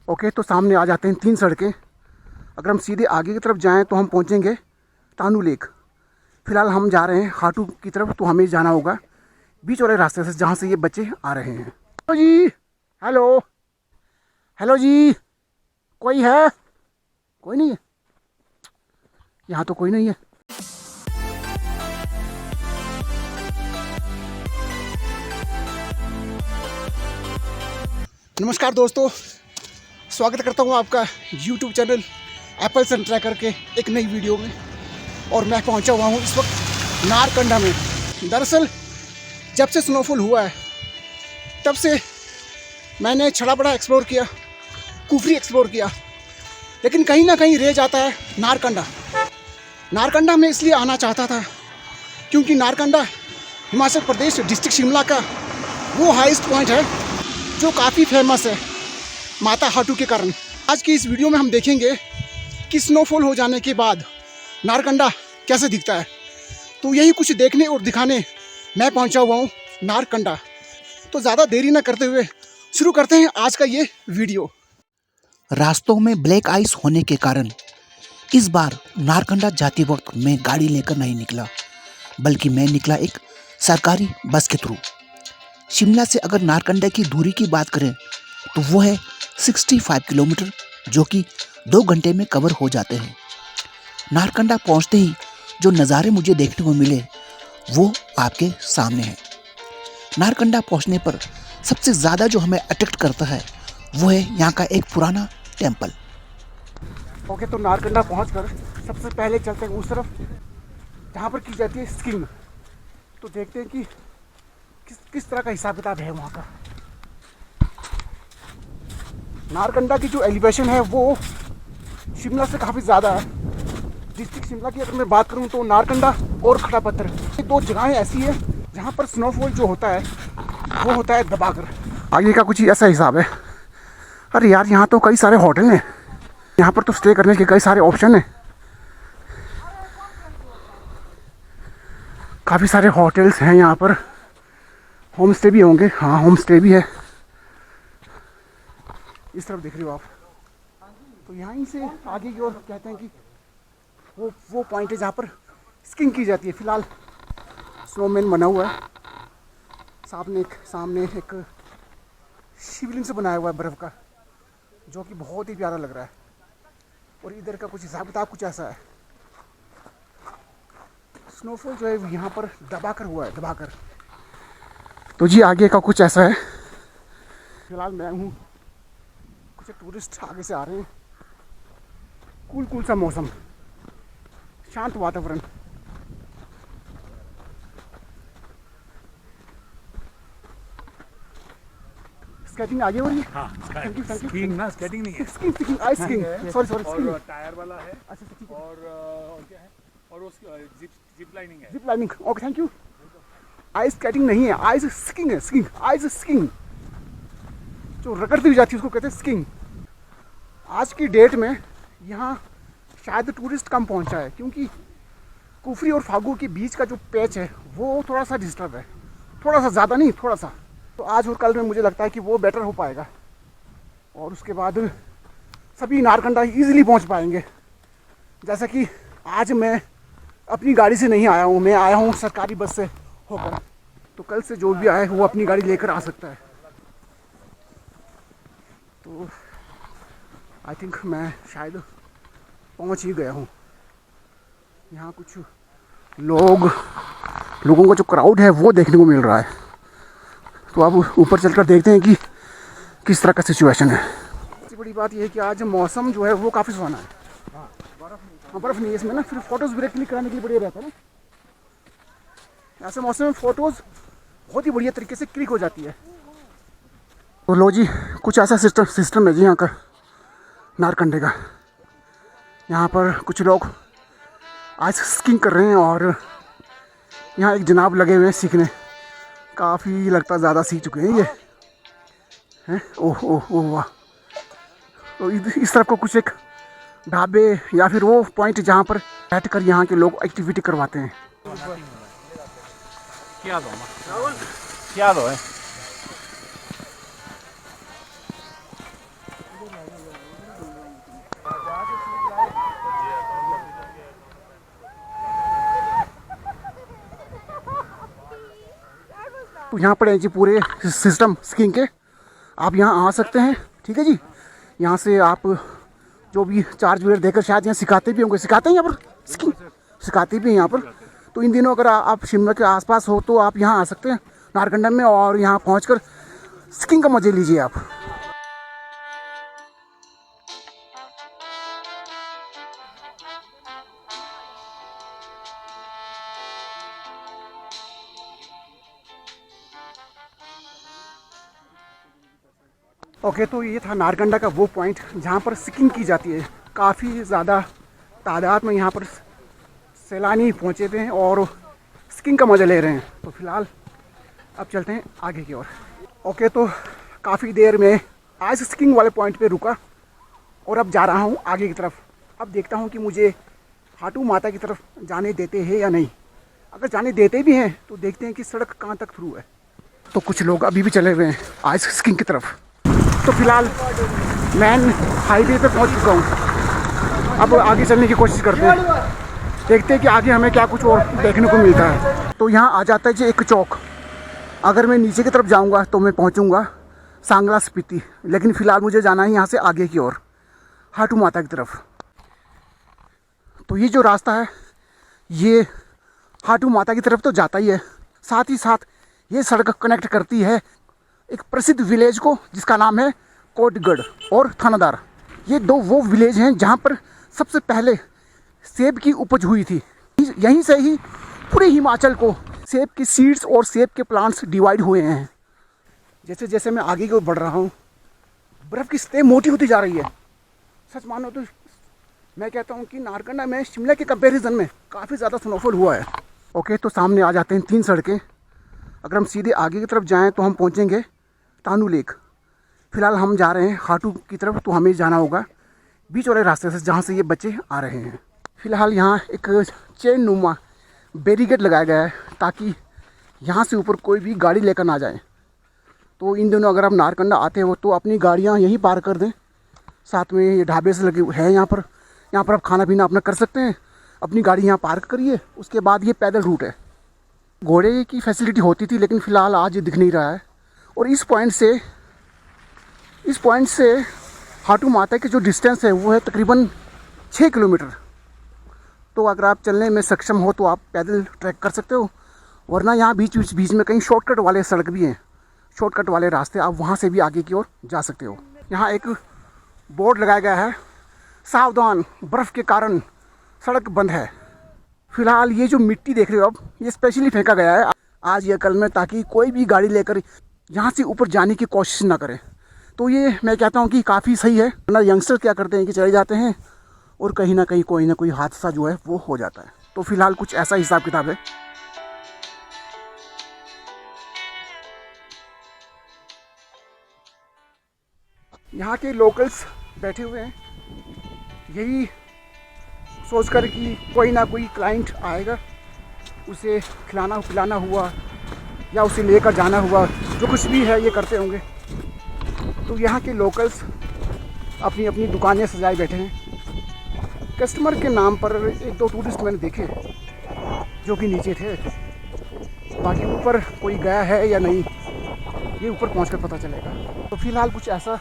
Okay, तो सामने आ जाते हैं 3 सड़कें। अगर हम सीधे आगे की तरफ जाएं तो हम पहुंचेंगे तानू लेक। फ़िलहाल हम जा रहे हैं खाटू की तरफ, तो हमें जाना होगा बीच वाले रास्ते से जहाँ से ये बच्चे आ रहे हैं। हेलो जी, हेलो हेलो जी, कोई है? कोई नहीं है यहाँ, तो कोई नहीं है। नमस्कार दोस्तों, स्वागत करता हूँ आपका YouTube channel apples and tracker के एक नई वीडियो में। और मैं पहुँचा हुआ हूँ इस वक्त नारकंडा में। दरअसल जब से स्नोफॉल हुआ है तब से मैंने छड़ा बड़ा एक्सप्लोर किया, कुफरी एक्सप्लोर किया, लेकिन कहीं ना कहीं रह जाता है नारकंडा। नारकंडा में इसलिए आना चाहता था क्योंकि नारकंडा हिमाचल प्रदेश डिस्ट्रिक्ट शिमला का वो हाईएस्ट पॉइंट है जो काफ़ी फेमस है माता हाटू के कारण। आज की इस वीडियो में हम देखेंगे कि स्नोफॉल हो जाने के बाद नारकंडा कैसे दिखता है। तो यही कुछ देखने और दिखाने मैं पहुंचा हुआ हूँ नारकंडा। तो ज़्यादा देरी ना करते हुए शुरू करते हैं आज का ये वीडियो। रास्तों में ब्लैक आइस होने के कारण इस बार नारकंडा जाते वक्त मैं गाड़ी लेकर नहीं निकला, बल्कि मैं निकला एक सरकारी बस के थ्रू। शिमला से अगर नारकंडा की दूरी की बात करें तो वो है 65 किलोमीटर, जो कि 2 घंटे में कवर हो जाते हैं। नारकंडा पहुंचते ही जो नज़ारे मुझे देखने को मिले वो आपके सामने हैं। नारकंडा पहुंचने पर सबसे ज़्यादा जो हमें अट्रैक्ट करता है वो है यहाँ का एक पुराना टेम्पल। ओके, तो नारकंडा पहुंचकर सबसे पहले चलते हैं उस तरफ जहाँ पर की जाती है स्कीइंग। तो देखते हैं कि किस तरह का हिसाब किताब है वहाँ का। नारकंडा की जो एलिवेशन है वो शिमला से काफ़ी ज़्यादा है। डिस्ट्रिक्ट शिमला की अगर मैं बात करूँ तो नारकंडा और खड़ा पत्थर, ये 2 जगहें ऐसी है जहाँ पर स्नोफॉल जो होता है वो होता है दबाकर। आगे का कुछ ऐसा हिसाब है। अरे यार, यहाँ तो कई सारे होटल हैं, यहाँ पर तो स्टे करने के कई सारे ऑप्शन हैं। काफ़ी सारे होटल्स हैं यहाँ पर। होम स्टे भी होंगे, हाँ होम स्टे भी है। इस तरफ देख रहे हो आप। तो यहीं से आगे की ओर कहते हैं कि वो पॉइंट है जहाँ पर स्कीइंग की जाती है। फ़िलहाल स्नोमैन बना हुआ है, सामने एक शिवलिंग से बनाया हुआ है बर्फ़ का, जो कि बहुत ही प्यारा लग रहा है। और इधर का कुछ हिसाब किताब कुछ ऐसा है। स्नोफॉल जो है यहाँ पर दबाकर हुआ है, दबाकर। तो जी आगे का कुछ ऐसा है। फिलहाल मैं हूँ, कुछ टूरिस्ट आगे से आ रहे हैं। कूल सा मौसम, शांत वातावरण। स्केटिंग आगे हो रही है। हाँ, थैंक यू। स्कीइंग ना, स्केटिंग नहीं है। Skiing ice skiing, sorry skiing. और टायर वाला है। अच्छा ठीक है। और क्या है, और उसकी जिप लाइनिंग है। Zip lining, okay thank you. Ice skating नहीं है, आइस स्कीइंग है। स्कीइंग, आइस स्कीइंग जो रगड़ती हुई जाती है उसको कहते हैं स्कीइंग। आज की डेट में यहाँ शायद टूरिस्ट कम पहुँचा है, क्योंकि कुफरी और फागू के बीच का जो पैच है वो थोड़ा सा डिस्टर्ब है। थोड़ा सा, ज़्यादा नहीं, थोड़ा सा। तो आज और कल में मुझे लगता है कि वो बेटर हो पाएगा, और उसके बाद सभी नारकंडा ईजिली पहुँच पाएंगे। जैसा कि आज मैं अपनी गाड़ी से नहीं आया हूँ, मैं आया हूँ सरकारी बस से होकर। तो कल से जो भी आए वो अपनी गाड़ी लेकर आ सकता है। तो आई थिंक मैं शायद पहुंच ही गया हूँ। यहाँ कुछ लोगों का जो क्राउड है वो देखने को मिल रहा है। तो अब ऊपर चलकर देखते हैं कि किस तरह का सिचुएशन है। सबसे बड़ी बात यह है कि आज मौसम जो है वो काफ़ी सुहाना है। हाँ, बर्फ़ नहीं है इसमें ना, फिर फोटोज़ वगैरह क्लिक कराने के लिए बढ़िया रहता है ना। ऐसे मौसम में फ़ोटोज़ बहुत ही बढ़िया तरीके से क्लिक हो जाती है। तो लो जी, कुछ ऐसा सिस्टम है जी यहाँ का नारकंडे का। यहाँ पर कुछ लोग आइस स्कीइंग कर रहे हैं, और यहाँ एक जनाब लगे हुए हैं सीखने। काफ़ी लगता ज़्यादा सीख चुके हैं ये हैं। ओह ओह ओह वाह। तो इस तरफ को कुछ एक ढाबे या फिर वो पॉइंट जहाँ पर बैठ कर यहाँ के लोग एक्टिविटी करवाते हैं। क्या दो है तो यहाँ पर है जी पूरे सिस्टम स्कीइंग के, आप यहाँ आ सकते हैं, ठीक है जी। यहाँ से आप जो भी चार्ज वगैरह देकर शायद यहाँ सिखाते भी होंगे, सिखाते हैं यहाँ पर स्कीइंग, सिखाते भी हैं यहाँ पर। तो इन दिनों अगर आप शिमला के आसपास हो तो आप यहाँ आ सकते हैं नारकंडा में, और यहाँ पहुँचकर स्कीइंग का मज़े लीजिए आप। ओके, तो ये था नारकंडा का वो पॉइंट जहाँ पर स्कीइंग की जाती है। काफ़ी ज़्यादा तादाद में यहाँ पर सैलानी पहुँचे थे और स्कीइंग का मज़ा ले रहे हैं। तो फिलहाल अब चलते हैं आगे की ओर। ओके, तो काफ़ी देर में आज स्कीइंग वाले पॉइंट पे रुका और अब जा रहा हूँ आगे की तरफ। अब देखता हूँ कि मुझे खाटू माता की तरफ जाने देते हैं या नहीं। अगर जाने देते भी हैं तो देखते हैं कि सड़क कहाँ तक थ्रू है। तो कुछ लोग अभी भी चले हुए हैं आज स्कीइंग की तरफ। तो फिलहाल मैन हाईवे पे पहुंच चुका हूं। अब आगे चलने की कोशिश करते हैं, देखते हैं कि आगे हमें क्या कुछ और देखने को मिलता है। तो यहाँ आ जाता है जी एक चौक। अगर मैं नीचे की तरफ जाऊंगा तो मैं पहुंचूंगा सांगला स्पीति, लेकिन फ़िलहाल मुझे जाना है यहाँ से आगे की ओर खाटू माता की तरफ। तो ये जो रास्ता है ये खाटू माता की तरफ तो जाता ही है, साथ ही साथ ये सड़क कनेक्ट करती है एक प्रसिद्ध विलेज को जिसका नाम है कोटगढ़ और थानादार। ये दो वो विलेज हैं जहाँ पर सबसे पहले सेब की उपज हुई थी। यहीं से ही पूरे हिमाचल को सेब की सीड्स और सेब के प्लांट्स डिवाइड हुए हैं। जैसे जैसे मैं आगे की ओर बढ़ रहा हूँ बर्फ़ की सतह मोटी होती जा रही है। सच मानो तो मैं कहता हूँ कि नारकंडा में शिमला के कंपैरिजन में काफ़ी ज़्यादा स्नोफॉल हुआ है। ओके, तो सामने आ जाते हैं 3 सड़कें। अगर हम सीधे आगे की तरफ जाएं तो हम पहुँचेंगे तानू लेक। फ़िलहाल हम जा रहे हैं खाटू की तरफ, तो हमें जाना होगा बीच वाले रास्ते से जहाँ से ये बच्चे आ रहे हैं। फ़िलहाल यहाँ एक चेन नुमा बैरिकेड लगाया गया है ताकि यहाँ से ऊपर कोई भी गाड़ी लेकर ना जाए। तो इन दिनों अगर आप नारकंडा आते हो तो अपनी गाड़ियाँ यहीं पार्क कर दें। साथ में ये ढाबे से लगे है यहाँ पर आप खाना पीना अपना कर सकते हैं। अपनी गाड़ी यहाँ पार्क करिए, उसके बाद ये पैदल रूट है। घोड़े की फैसिलिटी होती थी लेकिन फ़िलहाल आज दिख नहीं रहा है। और इस पॉइंट से खाटू माता की जो डिस्टेंस है वो है तकरीबन 6 किलोमीटर। तो अगर आप चलने में सक्षम हो तो आप पैदल ट्रैक कर सकते हो, वरना यहाँ बीच में कहीं शॉर्टकट वाले सड़क भी हैं, शॉर्टकट वाले रास्ते, आप वहाँ से भी आगे की ओर जा सकते हो। यहाँ एक बोर्ड लगाया गया है, सावधान बर्फ़ के कारण सड़क बंद है। फ़िलहाल ये जो मिट्टी देख रहे हो आप, ये स्पेशली फेंका गया है आज या कल में, ताकि कोई भी गाड़ी लेकर यहाँ से ऊपर जाने की कोशिश ना करे। तो ये मैं कहता हूँ कि काफ़ी सही है। वरना यंगस्टर क्या करते हैं कि चले जाते हैं और कहीं ना कहीं कोई ना कोई हादसा जो है वो हो जाता है। तो फ़िलहाल कुछ ऐसा हिसाब किताब है। यहाँ के लोकल्स बैठे हुए हैं यही सोचकर कि कोई ना कोई क्लाइंट आएगा, उसे खिलाना पिलाना हुआ या उसे लेकर जाना हुआ, जो कुछ भी है ये करते होंगे। तो यहाँ के लोकल्स अपनी अपनी दुकानें सजाए बैठे हैं। कस्टमर के नाम पर 1-2 टूरिस्ट मैंने देखे जो कि नीचे थे, बाकी ऊपर कोई गया है या नहीं ये ऊपर पहुँचकर पता चलेगा। तो फ़िलहाल कुछ ऐसा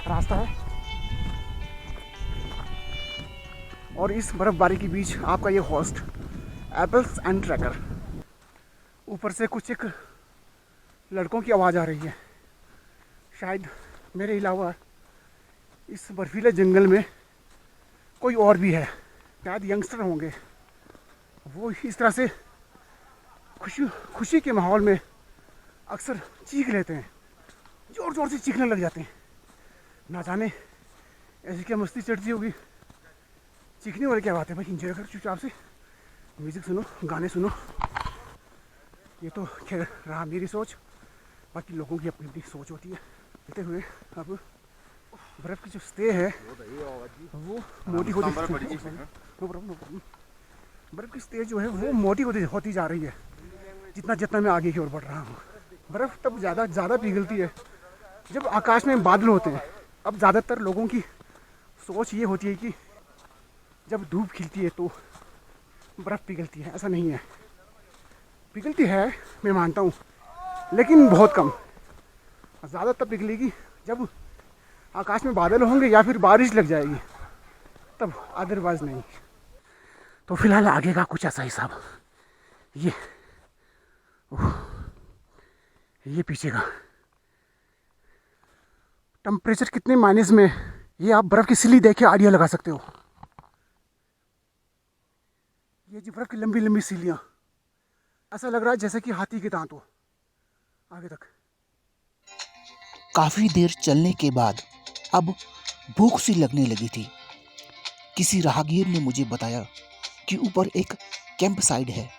रास्ता है और इस बर्फ़बारी के बीच आपका ये होस्ट एपल्स एंड ट्रैकर। ऊपर से कुछ एक लड़कों की आवाज़ आ रही है, शायद मेरे अलावा इस बर्फीले जंगल में कोई और भी है, शायद यंगस्टर होंगे। वो इस तरह से खुशी के माहौल में अक्सर चीख लेते हैं, ज़ोर ज़ोर से चीखने लग जाते हैं। ना जाने ऐसी क्या मस्ती चढ़ती होगी, चीखने वाली क्या बात है भाई। इंजॉय करो चुपचाप से, म्यूज़िक सुनो, गाने सुनो। ये तो खैर रहा मेरी सोच, बाकी लोगों की अपनी अपनी सोच होती है। कहते हुए अब बर्फ़ की जो स्टे है वो मोटी होती बर्फ़ की स्टे जो है वो मोटी होती जा रही है जितना जितना मैं आगे की ओर बढ़ रहा हूँ। बर्फ़ तब ज़्यादा पिघलती है जब आकाश में बादल होते हैं, अब ज़्यादातर लोगों की सोच ये होती है कि जब धूप खिलती है तो बर्फ़ पिघलती है। ऐसा नहीं है, पिघलती है, मैं मानता हूँ, लेकिन बहुत कम। ज़्यादा तब पिघलेगी जब आकाश में बादल होंगे या फिर बारिश लग जाएगी, तब, अदरवाइज नहीं। तो फिलहाल आगे का कुछ ऐसा हिसाब, ये पीछे का टेम्परेचर कितने माइनस में, ये आप बर्फ़ की सिल्ली देख के आइडिया लगा सकते हो। ये जी बर्फ़ की लंबी लंबी सिल्लियाँ, ऐसा लग रहा है जैसे कि हाथी के दांत हो आगे तक। काफी देर चलने के बाद अब भूख सी लगने लगी थी। किसी राहगीर ने मुझे बताया कि ऊपर एक कैंप साइट है,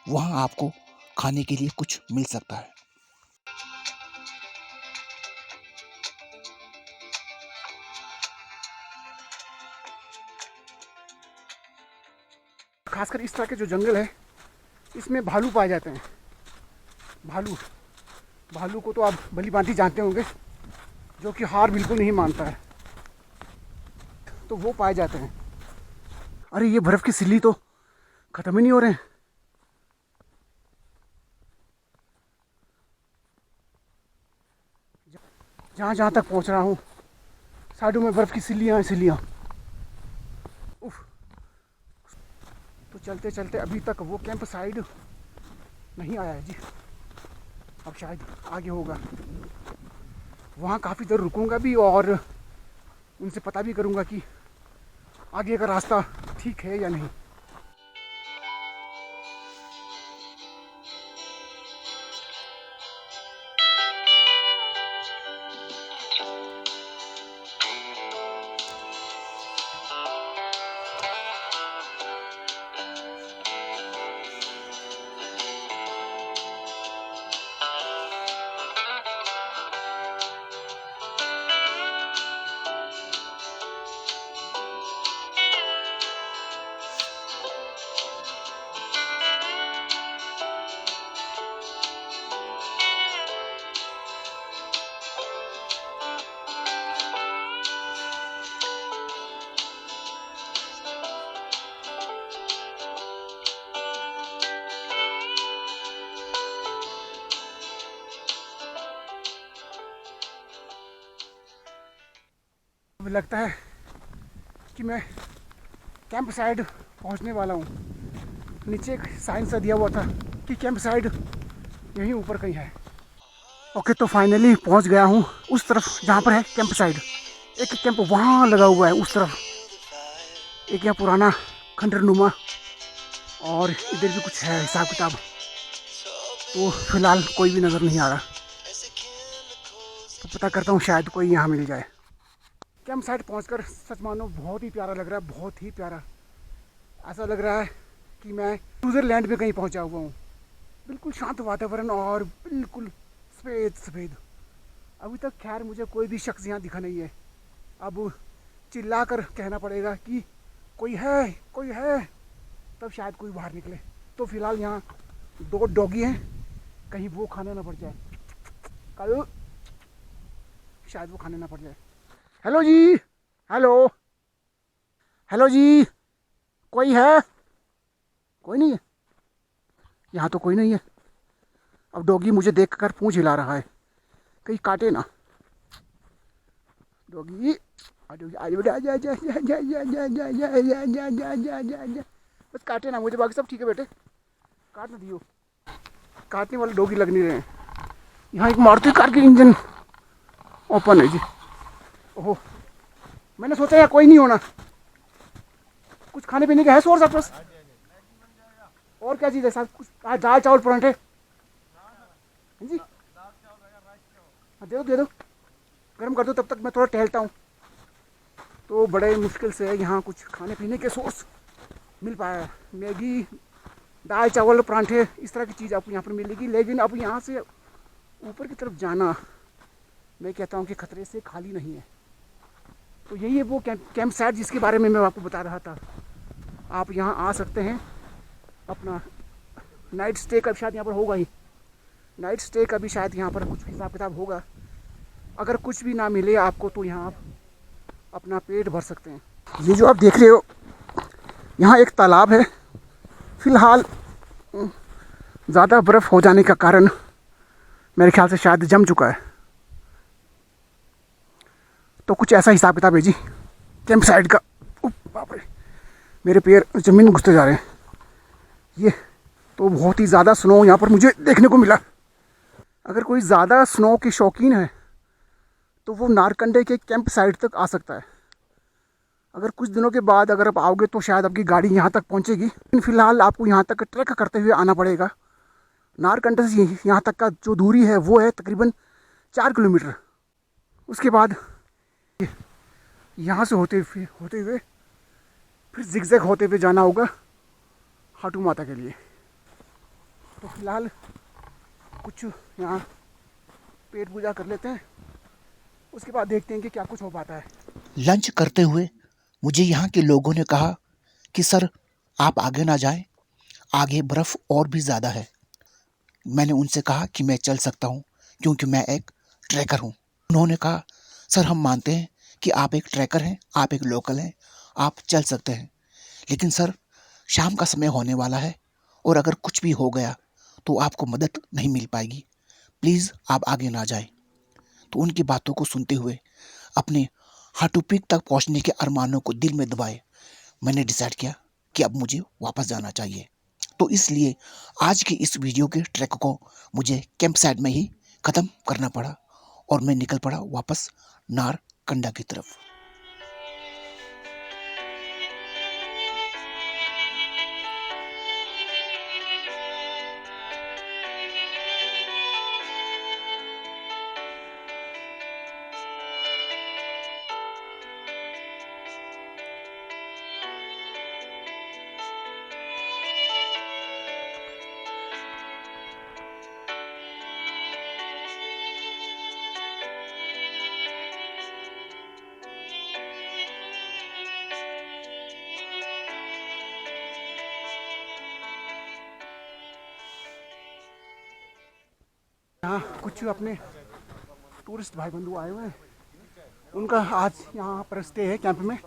वहां आपको खाने के लिए कुछ मिल सकता है। खासकर इस तरह के जो जंगल है, इसमें भालू पाए जाते हैं। भालू को तो आप भली भांति जानते होंगे, जो कि हार बिल्कुल नहीं मानता है, तो वो पाए जाते हैं। अरे ये बर्फ़ की सिल्ली तो ख़त्म ही नहीं हो रहे हैं। जहाँ जहाँ तक पहुँच रहा हूँ, साइडों में बर्फ़ की सिल्लियाँ। उफ। तो चलते चलते अभी तक वो कैंप साइड नहीं आया है जी। अब शायद आगे होगा, वहाँ काफ़ी देर रुकूंगा भी और उनसे पता भी करूँगा कि आगे का रास्ता ठीक है या नहीं। अब लगता है कि मैं कैंप साइड पहुंचने वाला हूं। नीचे एक साइन सा दिया हुआ था कि कैंप साइड यहीं ऊपर कहीं है। ओके, तो फाइनली पहुंच गया हूं उस तरफ जहां पर है कैंप साइड। एक कैंप वहां लगा हुआ है उस तरफ, एक यहाँ पुराना खंडर नुमा, और इधर भी कुछ है हिसाब किताब। तो फिलहाल कोई भी नज़र नहीं आ रहा, तो पता करता हूँ शायद कोई यहाँ मिल जाए। कैंप साइट पहुँचकर सच मानो बहुत ही प्यारा लग रहा है, बहुत ही प्यारा। ऐसा लग रहा है कि मैं स्विट्ज़रलैंड में कहीं पहुँचा हुआ हूँ। बिल्कुल शांत वातावरण और बिल्कुल सफ़ेद। अभी तक खैर मुझे कोई भी शख्स यहाँ दिखा नहीं है। अब चिल्ला कर कहना पड़ेगा कि कोई है, तब शायद कोई बाहर निकले। तो फिलहाल यहाँ 2 डॉगी हैं, कहीं वो खाने ना पड़ जाए, कल शायद वो खाने ना पड़ जाए। हेलो जी, हेलो जी, कोई है? कोई नहीं है यहाँ, तो कोई नहीं है। अब डॉगी मुझे देखकर पूंछ हिला रहा है, कहीं काटे ना। डॉगी बस काटे ना मुझे, बाकी सब ठीक है बेटे, काट ना दियो। काटने वाले डॉगी लग नहीं रहे हैं। यहाँ एक मारुति कार की इंजन ओपन है जी। ओहो, मैंने सोचा यार कोई नहीं होना। कुछ खाने पीने का है सोर्स आपके पास? और क्या चीज़ है साथ? कुछ दाल चावल परांठे जी? हाँ दे दो, गर्म कर दो, तब तक मैं थोड़ा टहलता हूँ। तो बड़े मुश्किल से यहाँ कुछ खाने पीने के सोर्स मिल पाया। मैगी, दाल चावल परांठे, इस तरह की चीज़ आपको यहाँ पर मिलेगी। लेकिन अब यहाँ से ऊपर की तरफ जाना, मैं कहता हूँ कि खतरे से खाली नहीं है। तो यही है वो कैंप साइट जिसके बारे में मैं आपको बता रहा था। आप यहाँ आ सकते हैं, अपना नाइट स्टे का शायद यहाँ पर होगा ही, नाइट स्टे का भी शायद यहाँ पर कुछ हिसाब किताब होगा। अगर कुछ भी ना मिले आपको तो यहाँ आप अपना पेट भर सकते हैं। ये जो आप देख रहे हो, यहाँ एक तालाब है। फ़िलहाल ज़्यादा बर्फ़ हो जाने का कारण मेरे ख्याल से शायद जम चुका है। तो कुछ ऐसा हिसाब किताब है जी कैंप साइड का। बाप रे, मेरे पैर ज़मीन में घुसते जा रहे हैं। ये तो बहुत ही ज़्यादा स्नो यहाँ पर मुझे देखने को मिला। अगर कोई ज़्यादा स्नो की शौकीन है तो वो नारकंडे के कैंप साइड तक आ सकता है। अगर कुछ दिनों के बाद अगर आप आओगे तो शायद आपकी गाड़ी यहाँ तक पहुँचेगी, लेकिन फ़िलहाल आपको यहाँ तक ट्रैक करते हुए आना पड़ेगा। नारकंडे से यहाँ तक का जो दूरी है वो है तकरीबन 4 किलोमीटर। उसके बाद यहाँ से होते हुए फिर जिगजैग होते हुए जाना होगा खाटू माता के लिए। तो फिलहाल कुछ यहाँ पेट पूजा कर लेते हैं, उसके बाद देखते हैं कि क्या कुछ हो पाता है। लंच करते हुए मुझे यहाँ के लोगों ने कहा कि सर आप आगे ना जाएं, आगे बर्फ़ और भी ज़्यादा है। मैंने उनसे कहा कि मैं चल सकता हूँ क्योंकि मैं एक ट्रैकर हूँ। उन्होंने कहा सर हम मानते हैं कि आप एक ट्रैकर हैं, आप एक लोकल हैं, आप चल सकते हैं, लेकिन सर शाम का समय होने वाला है और अगर कुछ भी हो गया तो आपको मदद नहीं मिल पाएगी, प्लीज़ आप आगे ना जाएं। तो उनकी बातों को सुनते हुए अपने हाटू पीक तक पहुंचने के अरमानों को दिल में दबाए मैंने डिसाइड किया कि अब मुझे वापस जाना चाहिए। तो इसलिए आज की इस वीडियो के ट्रैक को मुझे कैंप साइड में ही ख़त्म करना पड़ा और मैं निकल पड़ा वापस नारकंडा की तरफ। यहाँ कुछ अपने टूरिस्ट भाई बंधु आए हुए हैं, उनका आज यहाँ पर स्टे है कैंप में।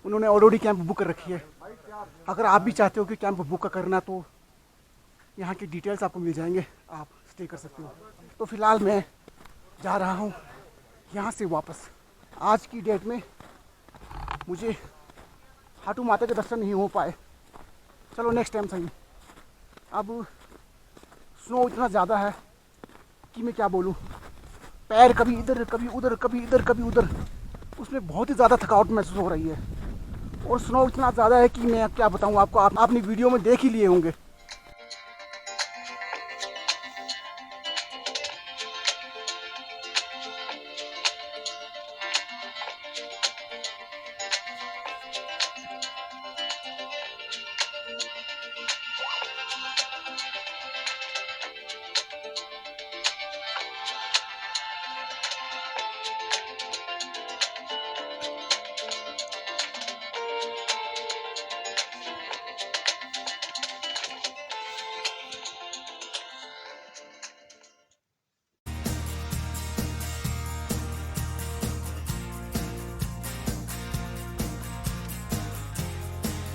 उन्होंने ऑलरेडी कैंप बुक कर रखी है। अगर आप भी चाहते हो कि कैंप बुक करना तो यहाँ की डिटेल्स आपको मिल जाएंगे, आप स्टे कर सकते हो। तो फ़िलहाल मैं जा रहा हूँ यहाँ से वापस। आज की डेट में मुझे खाटू माता के दर्शन नहीं हो पाए, चलो नेक्स्ट टाइम सही। अब स्नो इतना ज़्यादा है कि मैं क्या बोलूँ, पैर कभी इधर कभी उधर, कभी इधर कभी उधर, उसमें बहुत ही ज़्यादा थकावट महसूस हो रही है। और स्नो इतना ज़्यादा है कि मैं क्या बताऊँ आपको, आपने वीडियो में देख ही लिए होंगे।